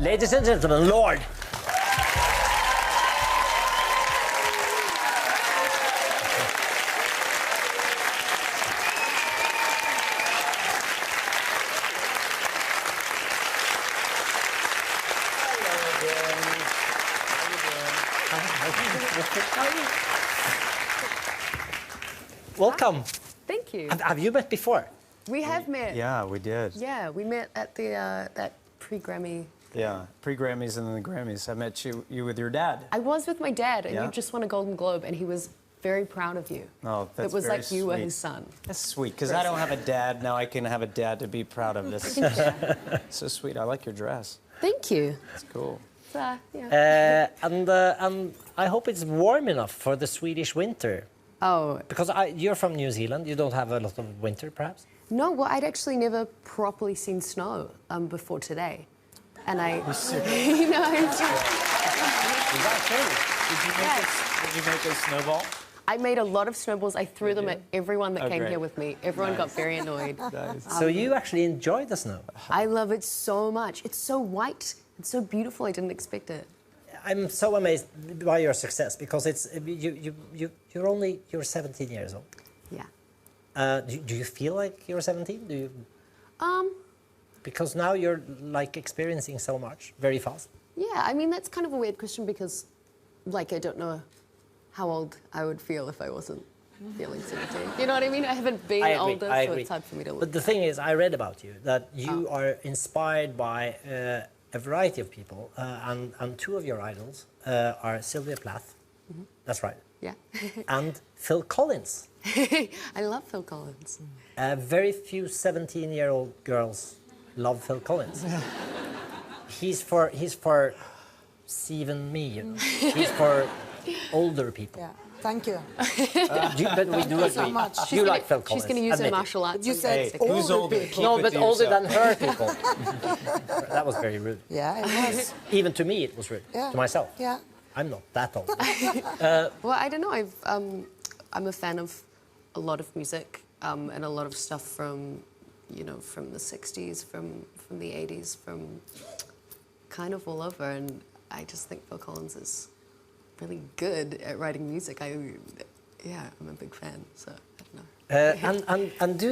Ladies and gentlemen, Lorde. Welcome. Thank you. Have you met before? We have met. Yeah, we did. Yeah, we met at the that pre-Grammy. Yeah, pre-Grammys and then the Grammys. I met you with your dad. I was with my dad, and Yeah? you just won a Golden Globe, and he was very proud of you. Oh, that's It was very like you were sweet. his son. That's sweet, because I don't have a dad. Now I can have a dad to be proud of this. So sweet. I like your dress. Thank you. It's cool. Yeah. And I hope it's warm enough for the Swedish winter. Oh, Because you're from New Zealand, you don't have a lot of winter, perhaps? no, well, I'd actually never properly seen snow before today. And I... no, I'm Is that true? Did you make a snowball? I made a lot of snowballs. I threw them at everyone that Oh, came great. here with me. Everyone got very annoyed. Nice. So you actually enjoy the snow? I love it so much. It's so white. It's so beautiful. I didn't expect it. I'm so amazed by your success because it's you're 17 years old. Yeah. Do you feel like you're 17? Do you? Um, Because now you're like experiencing so much very fast. Yeah, I mean, that's kind of a weird question because, like, I don't know how old I would feel if I wasn't feeling 17. You know what I mean? I haven't been older, so it's hard for me to look But the back. thing is, I read about you, that you are inspired by a variety of people, and two of your idols are Sylvia Plath, that's right, Yeah. and Phil Collins. I love Phil Collins. Very few 17-year-old girls love Phil Collins. He's for Stephen me, you know. He's for older people. Yeah, thank you. But we do so agree. much. You like Phil Collins. She's going to use her admit it. martial arts. You said and- Who's older older? people. No, Keep it but to older yourself. than her people. That was very rude. Yeah, it was. Even to me, it was rude. Yeah. To myself. Yeah. I'm not that old. Well, I don't know. I'm a fan of a lot of music and a lot of stuff from, you know, from the 60s, from the 80s, from kind of all over. And I just think Phil Collins is really good at writing music. I'm a big fan, so I don't know. And do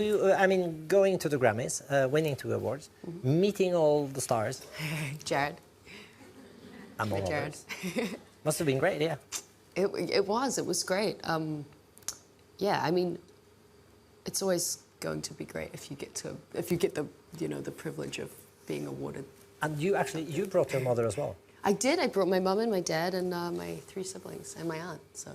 you? I mean, going to the Grammys, winning 2 awards, meeting all the stars, Jared. among Hi, Jared. others, must have been great. Yeah. It was great. Yeah, I mean, it's always going to be great if you get the the privilege of being awarded. And you brought your mother as well. I did. I brought my mum and my dad and my 3 siblings and my aunt. So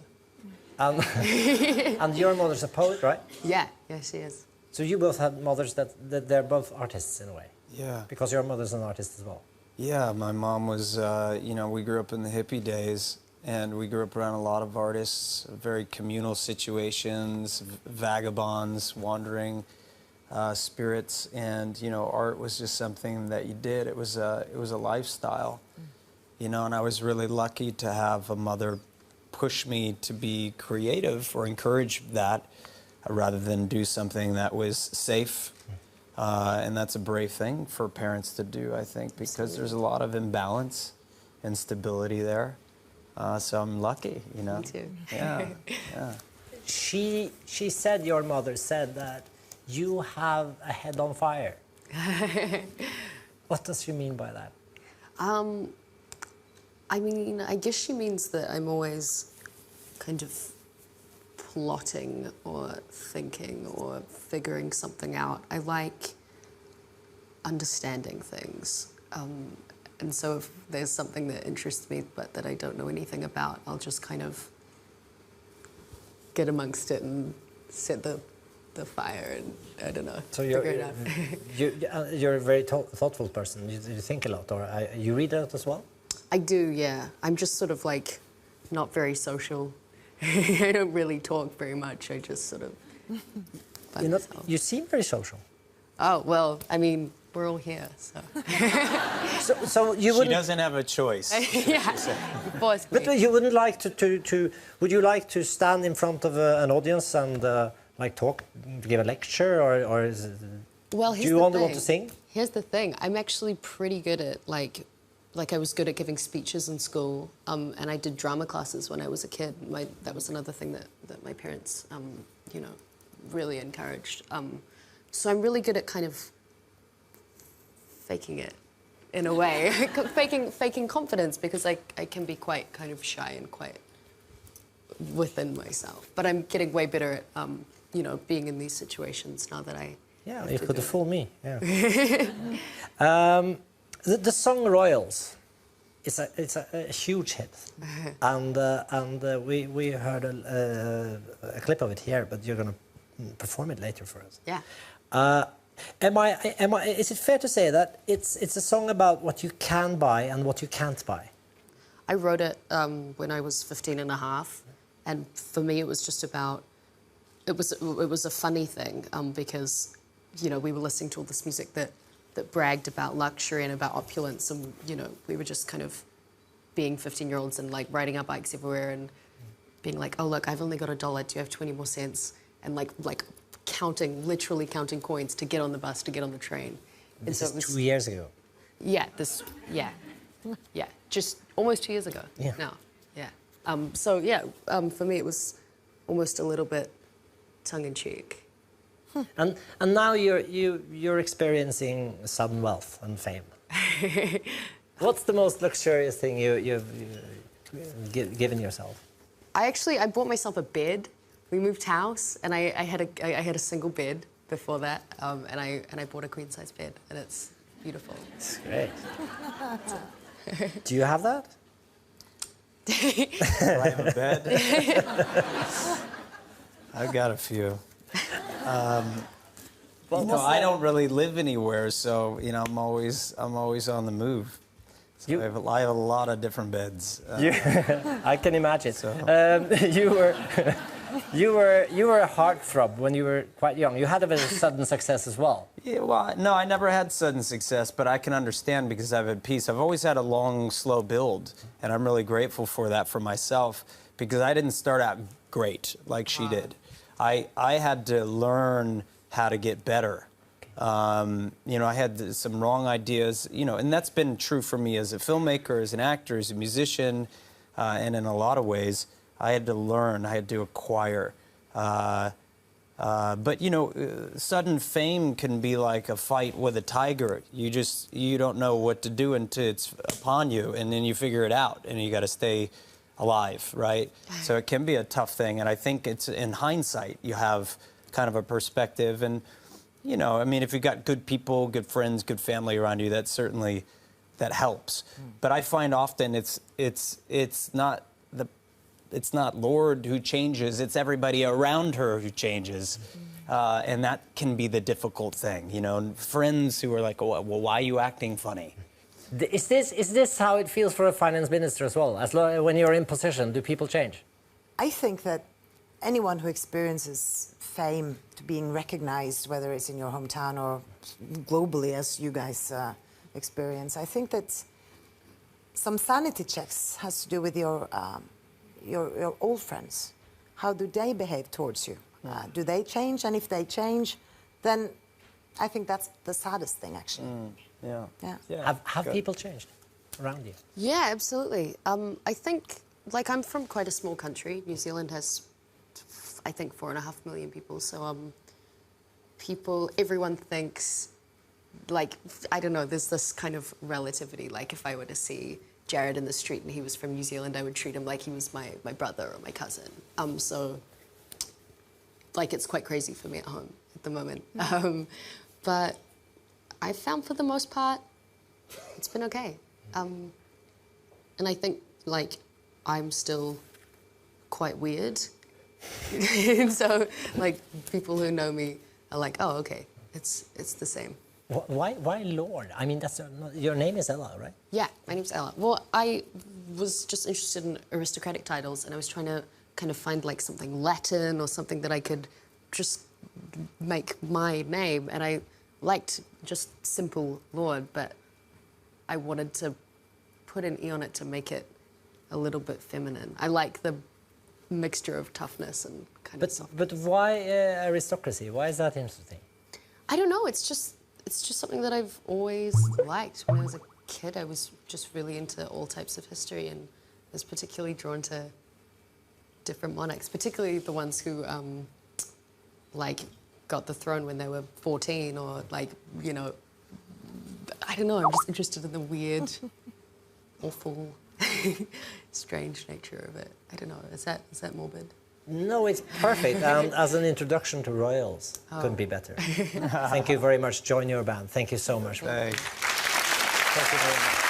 And your mother's a poet, right? yeah, she is. So you both had mothers that they're both artists in a way. Yeah. Because your mother's an artist as well. Yeah, my mom was, we grew up in the hippie days, and we grew up around a lot of artists, very communal situations, vagabonds, wandering spirits, and, art was just something that you did. It was a lifestyle, and I was really lucky to have a mother push me to be creative or encourage that rather than do something that was safe. And that's a brave thing for parents to do, I think, because there's a lot of imbalance and stability there. So I'm lucky, Me too. Yeah, yeah. She said, your mother said that you have a head on fire. What does she mean by that? I mean, I guess she means that I'm always kind of plotting or thinking or figuring something out. I like understanding things. And so if there's something that interests me but that I don't know anything about, I'll just kind of get amongst it and set the fire and, I don't know, So figure it out. you're a very thoughtful person. You think a lot, or you read a lot as well? I do, yeah. I'm just sort of like not very social. I don't really talk very much. I just sort of by myself. You seem very social. Oh, well, I mean, we're all here, so. So you She wouldn't. doesn't have a choice. Yeah, forced me. But you wouldn't like to. Would you like to stand in front of an audience and like talk, give a lecture, or is it? Well, here's Do you the only thing. want to sing? Here's the thing. I'm actually pretty good at like I was good at giving speeches in school, and I did drama classes when I was a kid. That was another thing that my parents, you know, really encouraged. So I'm really good at kind of faking it, in a way, faking confidence, because I can be quite kind of shy and quite within myself. But I'm getting way better at you know, being in these situations now that I. Yeah, have you to could do have it. fooled me. Yeah. The song Royals, it's a huge hit, and we heard a clip of it here, but you're gonna perform it later for us. Yeah. Is it fair to say that it's a song about what you can buy and what you can't buy? I wrote it when I was 15 and a half, and for me it was just about, it was a funny thing because, you know, we were listening to all this music that bragged about luxury and about opulence, and, you know, we were just kind of being 15-year-olds and like riding our bikes everywhere and being like, oh look, I've only got $1, do you have 20 more cents? And like literally counting coins to get on the bus, to get on the train. And This so is it was, 2 years ago. yeah, just almost 2 years ago. Yeah. Now, yeah. So yeah, for me it was almost a little bit tongue-in-cheek. And now you're experiencing sudden wealth and fame. What's the most luxurious thing you've given yourself? I bought myself a bed. We moved house, and I had a single bed before that, and I bought a queen-size bed, and it's beautiful. It's great. Do you have that? Do I have a bed? I've got a few. You know, I don't really live anywhere, so you know, I'm always on the move. So I have a lot of different beds. I can imagine. So. You were a heartthrob when you were quite young. You had a very sudden success as well. Yeah, well, no, I never had sudden success, but I can understand because I've had peace. I've always had a long, slow build, and I'm really grateful for that for myself because I didn't start out great like she did. I had to learn how to get better. You know, I had some wrong ideas, you know, and that's been true for me as a filmmaker, as an actor, as a musician, and in a lot of ways, I had to learn, I had to acquire. But, you know, sudden fame can be like a fight with a tiger. You don't know what to do until it's upon you, and then you figure it out, and you got to stay alive, right? So it can be a tough thing, and I think it's in hindsight, you have kind of a perspective, and you know, I mean, if you've got good people, good friends, good family around you, that helps. But I find often it's not Lorde who changes, it's everybody around her who changes. And that can be the difficult thing, you know, friends who are like, well, why are you acting funny? Is this how it feels for a finance minister as well? When you're in position, do people change? I think that anyone who experiences fame, to being recognized, whether it's in your hometown or globally, as you guys experience, I think that some sanity checks has to do with your old friends. How do they behave towards you? Do they change? And if they change, then I think that's the saddest thing, actually. Yeah. Have people changed around you? Yeah, absolutely. I think, like, I'm from quite a small country. New Zealand has, I think, 4.5 million people. So everyone thinks, like, I don't know, there's this kind of relativity. Like, if I were to see Jared in the street and he was from New Zealand, I would treat him like he was my brother or my cousin. So, like, it's quite crazy for me at home at the moment. But I found, for the most part, it's been okay. And I think, like, I'm still quite weird. And so, like, people who know me are like, oh, okay, it's the same. Why Lorde? I mean, your name is Ella, right? Yeah, my name's Ella. Well, I was just interested in aristocratic titles, and I was trying to kind of find, like, something Latin or something that I could just make my name. And I liked just simple Lorde, but I wanted to put an E on it to make it a little bit feminine. I like the mixture of toughness and kind of soft. But why aristocracy? Why is that interesting? I don't know. It's just something that I've always liked. When I was a kid, I was just really into all types of history and was particularly drawn to different monarchs, particularly the ones who like got the throne when they were 14, or like, you know, I don't know. I'm just interested in the weird, awful, strange nature of it. I don't know. Is that morbid? No, it's perfect. As an introduction to royals, couldn't be better. Thank you very much. Join your band. Thank you so much. Thanks. Thank you very much.